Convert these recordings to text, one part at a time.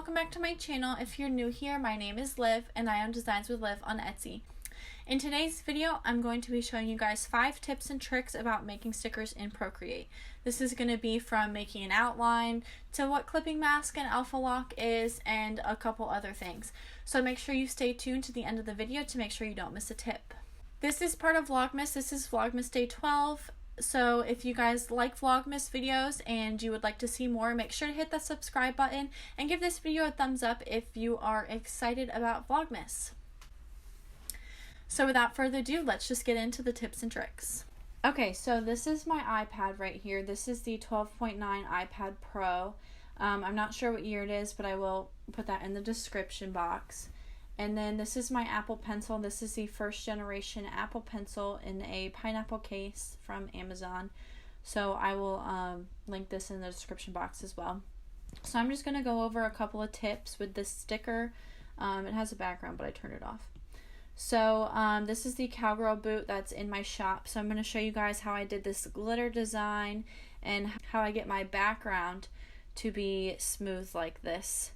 welcome back to my channel. If you're new here, my name is Liv and I own Designs with Liv on Etsy. In today's video, I'm going to be showing you guys 5 tips and tricks about making stickers in Procreate. This is going to be from making an outline to what clipping mask and alpha lock is and a couple other things. So make sure you stay tuned to the end of the video to make sure you don't miss a tip. This is part of Vlogmas. This is Vlogmas Day 12. So if you guys like Vlogmas videos and you would like to see more, make sure to hit that subscribe button and give this video a thumbs up if you are excited about Vlogmas. So without further ado, let's just get into the tips and tricks. Okay, so this is my iPad right here. This is the 12.9 iPad Pro. I'm not sure what year it is, but I will put that in the description box. And then this is my Apple Pencil. This is the first generation Apple Pencil in a pineapple case from Amazon. So I will link this in the description box as well. So I'm just going to go over a couple of tips with this sticker. It has a background, but I turned it off. So this is the cowgirl boot that's in my shop. So I'm going to show you guys how I did this glitter design and how I get my background to be smooth like this.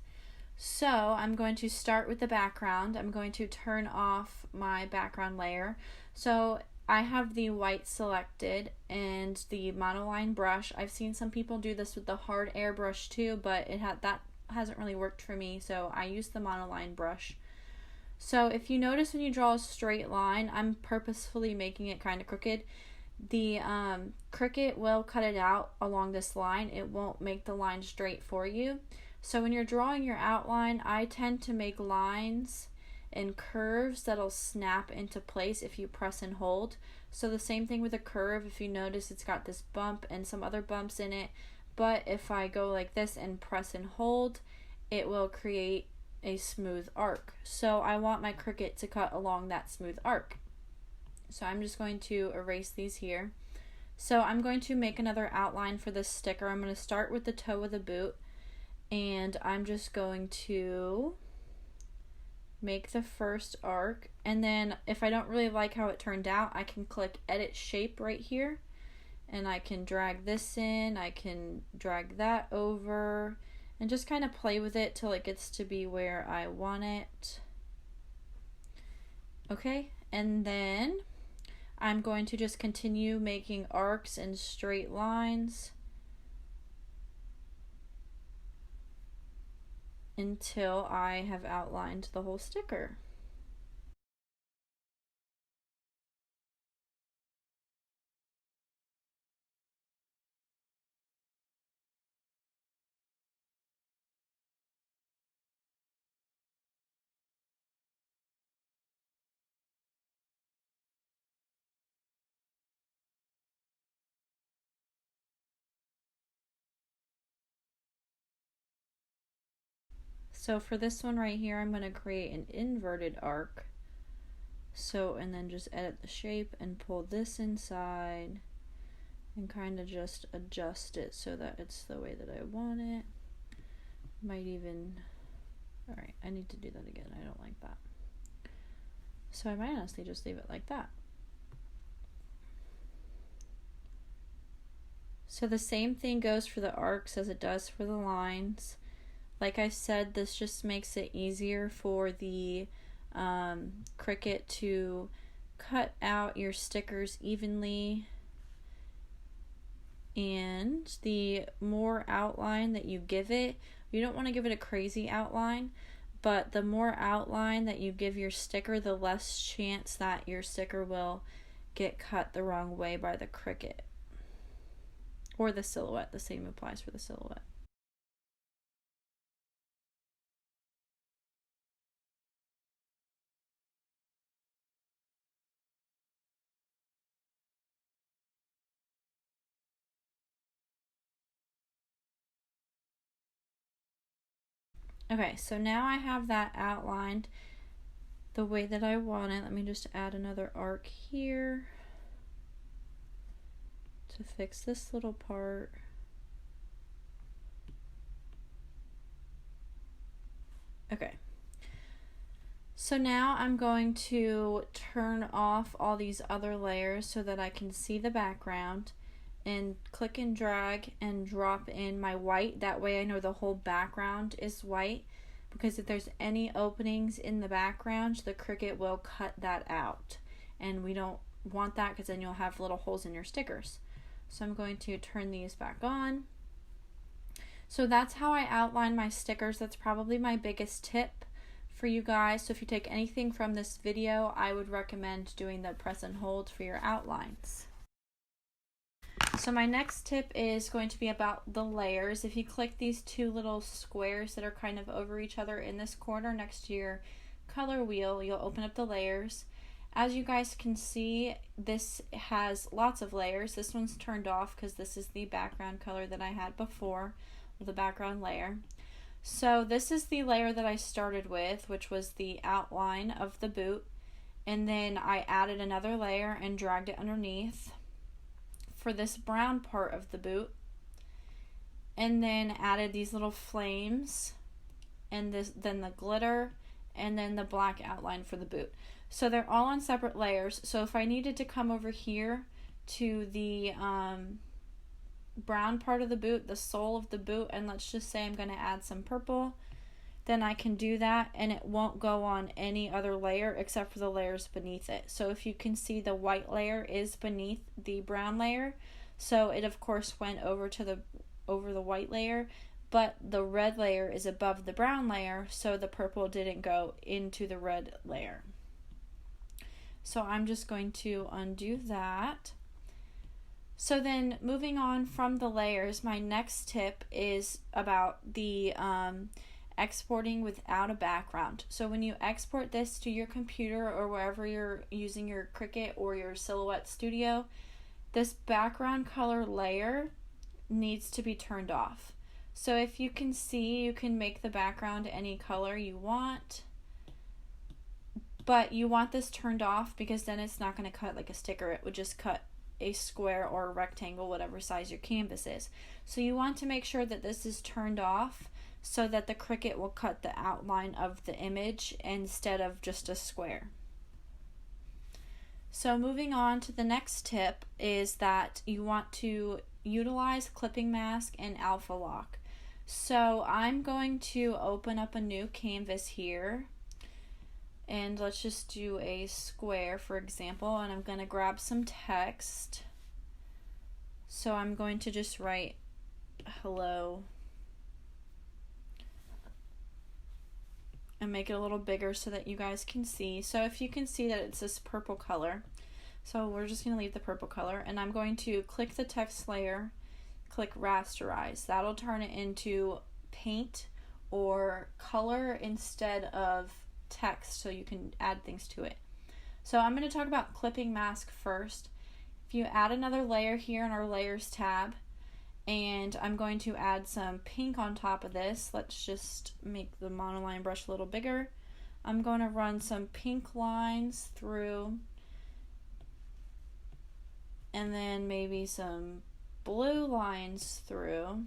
So I'm going to start with the background. I'm going to turn off my background layer. So I have the white selected and the monoline brush. I've seen some people do this with the hard airbrush too, but that hasn't really worked for me, so I use the monoline brush. So if you notice when you draw a straight line, I'm purposefully making it kind of crooked. The Cricut will cut it out along this line. It won't make the line straight for you. So when you're drawing your outline, I tend to make lines and curves that'll snap into place if you press and hold. So the same thing with a curve. If you notice, it's got this bump and some other bumps in it, but if I go like this and press and hold, it will create a smooth arc. So I want my Cricut to cut along that smooth arc. So I'm just going to erase these here. So I'm going to make another outline for this sticker. I'm going to start with the toe of the boot. And I'm just going to make the first arc, and then if I don't really like how it turned out, I can click edit shape right here and I can drag this in, I can drag that over and just kind of play with it till it gets to be where I want it. Okay, and then I'm going to just continue making arcs and straight lines until I have outlined the whole sticker. So for this one right here, I'm going to create an inverted arc. So, and then just edit the shape and pull this inside and kind of just adjust it so that it's the way that I want it. Might even, alright, I need to do that again. I don't like that. So I might honestly just leave it like that. So the same thing goes for the arcs as it does for the lines. Like I said, this just makes it easier for the Cricut to cut out your stickers evenly, and the more outline that you give it, you don't want to give it a crazy outline, but the more outline that you give your sticker, the less chance that your sticker will get cut the wrong way by the Cricut or the silhouette. The same applies for the silhouette. Okay, so now I have that outlined the way that I want it. Let me just add another arc here to fix this little part. Okay. So now I'm going to turn off all these other layers so that I can see the background. and click and drag and drop in my white. That way I know the whole background is white, because if there's any openings in the background, the Cricut will cut that out, and we don't want that because then you'll have little holes in your stickers. So I'm going to turn these back on. So that's how I outline my stickers. That's probably my biggest tip for you guys. So if you take anything from this video, I would recommend doing the press and hold for your outlines. So my next tip is going to be about the layers. If you click these two little squares that are kind of over each other in this corner next to your color wheel, you'll open up the layers. As you guys can see, this has lots of layers. This one's turned off because this is the background color that I had before, the background layer. So this is the layer that I started with, which was the outline of the boot, and then I added another layer and dragged it underneath for this brown part of the boot, and then added these little flames, and then the glitter, and then the black outline for the boot. So they're all on separate layers. So if I needed to come over here to the brown part of the boot, the sole of the boot, and let's just say I'm going to add some purple, then I can do that, and it won't go on any other layer except for the layers beneath it. So if you can see, the white layer is beneath the brown layer, so it of course went over the white layer, but the red layer is above the brown layer, so the purple didn't go into the red layer. So I'm just going to undo that. So then moving on from the layers, my next tip is about the exporting without a background. So when you export this to your computer or wherever you're using your Cricut or your Silhouette Studio, this background color layer needs to be turned off. So if you can see, you can make the background any color you want, but you want this turned off because then it's not going to cut like a sticker. It would just cut a square or a rectangle, whatever size your canvas is. So you want to make sure that this is turned off so that the Cricut will cut the outline of the image instead of just a square. So moving on to the next tip is that you want to utilize clipping mask and alpha lock. So I'm going to open up a new canvas here, and let's just do a square for example, and I'm going to grab some text. So I'm going to just write hello and make it a little bigger so that you guys can see. So if you can see that it's this purple color, so we're just going to leave the purple color, and I'm going to click the text layer, click rasterize. That'll turn it into paint or color instead of text, so you can add things to it. So I'm going to talk about clipping mask first. If you add another layer here in our layers tab, and I'm going to add some pink on top of this. Let's just make the monoline brush a little bigger. I'm going to run some pink lines through, and then maybe some blue lines through.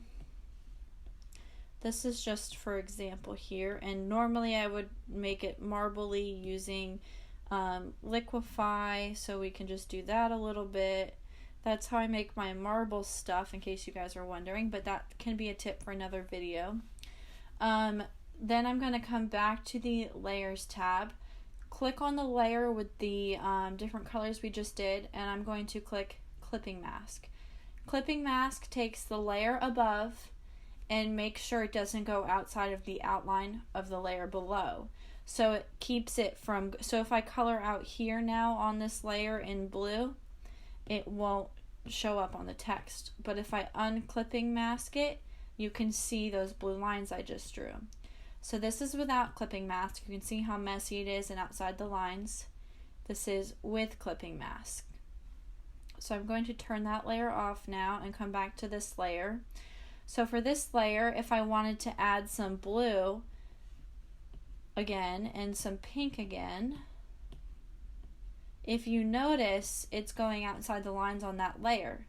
This is just for example here, and normally I would make it marbly using liquify, so we can just do that a little bit. That's how I make my marble stuff, in case you guys are wondering, but that can be a tip for another video. Then I'm going to come back to the layers tab, click on the layer with the different colors we just did, and I'm going to click clipping mask. Clipping mask takes the layer above and makes sure it doesn't go outside of the outline of the layer below. So it keeps it from, so if I color out here now on this layer in blue, it won't show up on the text. But if I unclipping mask it, you can see those blue lines I just drew. So this is without clipping mask. You can see how messy it is and outside the lines. This is with clipping mask. So I'm going to turn that layer off now and come back to this layer. So for this layer, if I wanted to add some blue again and some pink again, if you notice, it's going outside the lines on that layer.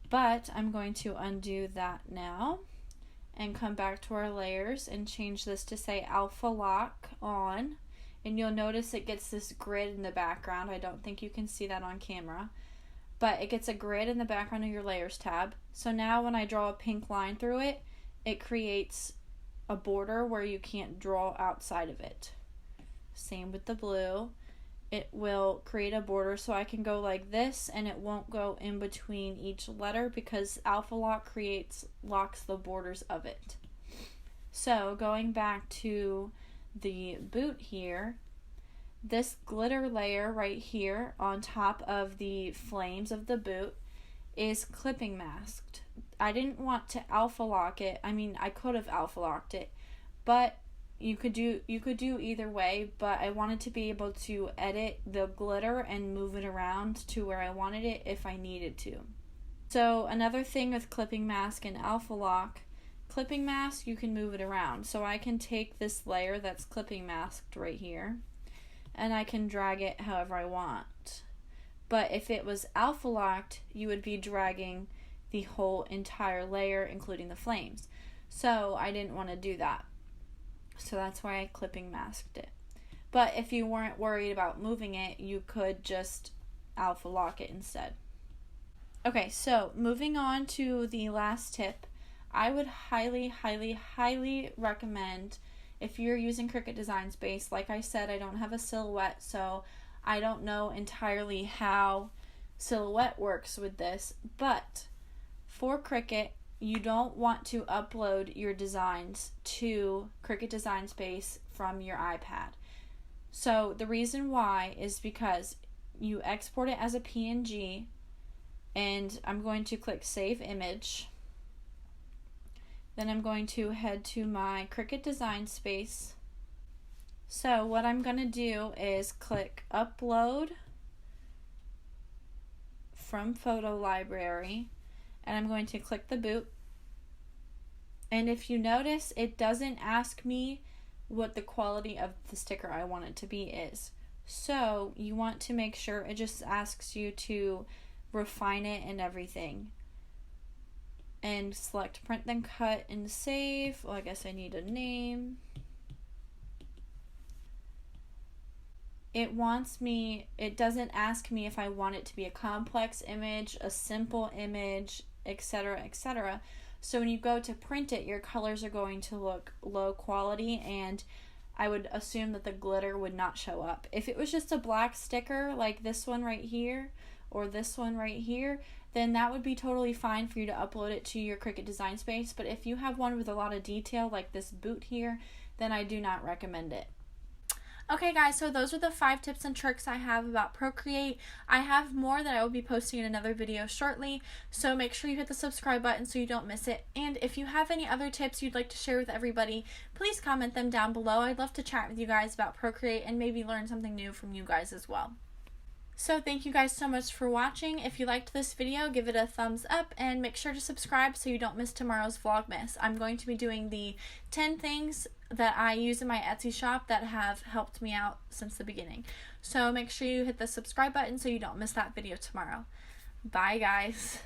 But I'm going to undo that now and come back to our layers and change this to say alpha lock on. And you'll notice it gets this grid in the background. I don't think you can see that on camera. but it gets a grid in the background of your layers tab. So now when I draw a pink line through it, it creates a border where you can't draw outside of it. Same with the blue. It will create a border so I can go like this and it won't go in between each letter because Alpha Lock locks the borders of it. So going back to the boot here, this glitter layer right here on top of the flames of the boot is clipping masked. I didn't want to Alpha Lock it. I mean, I could have Alpha Locked it, but you could do either way, but I wanted to be able to edit the glitter and move it around to where I wanted it if I needed to. So another thing with clipping mask and Alpha Lock, clipping mask, you can move it around. So I can take this layer that's clipping masked right here and I can drag it however I want. But if it was Alpha Locked, you would be dragging the whole entire layer, including the flames. So I didn't want to do that. So that's why I clipping masked it. But if you weren't worried about moving it, you could just Alpha Lock it instead. Okay, so moving on to the last tip, I would highly, highly, highly recommend, if you're using Cricut Design Space, like I said, I don't have a silhouette, so I don't know entirely how silhouette works with this, but for Cricut, you don't want to upload your designs to Cricut Design Space from your iPad. So the reason why is because you export it as a PNG, and I'm going to click Save Image. Then I'm going to head to my Cricut Design Space. So what I'm going to do is click Upload from Photo Library, and I'm going to click the boot. And if you notice, it doesn't ask me what the quality of the sticker I want it to be is. So you want to make sure it just asks you to refine it and everything. And select Print, then Cut, and Save. Well, I guess I need a name. It doesn't ask me if I want it to be a complex image, a simple image, etc., etc. So when you go to print it, your colors are going to look low quality, and I would assume that the glitter would not show up. If it was just a black sticker like this one right here or this one right here, then that would be totally fine for you to upload it to your Cricut Design Space. But if you have one with a lot of detail like this boot here, then I do not recommend it. Okay guys, so those are the 5 tips and tricks I have about Procreate. I have more that I will be posting in another video shortly, so make sure you hit the subscribe button so you don't miss it. And if you have any other tips you'd like to share with everybody, please comment them down below. I'd love to chat with you guys about Procreate and maybe learn something new from you guys as well. So thank you guys so much for watching. If you liked this video, give it a thumbs up and make sure to subscribe so you don't miss tomorrow's Vlogmas. I'm going to be doing the 10 things that I use in my Etsy shop that have helped me out since the beginning. So make sure you hit the subscribe button so you don't miss that video tomorrow. Bye guys.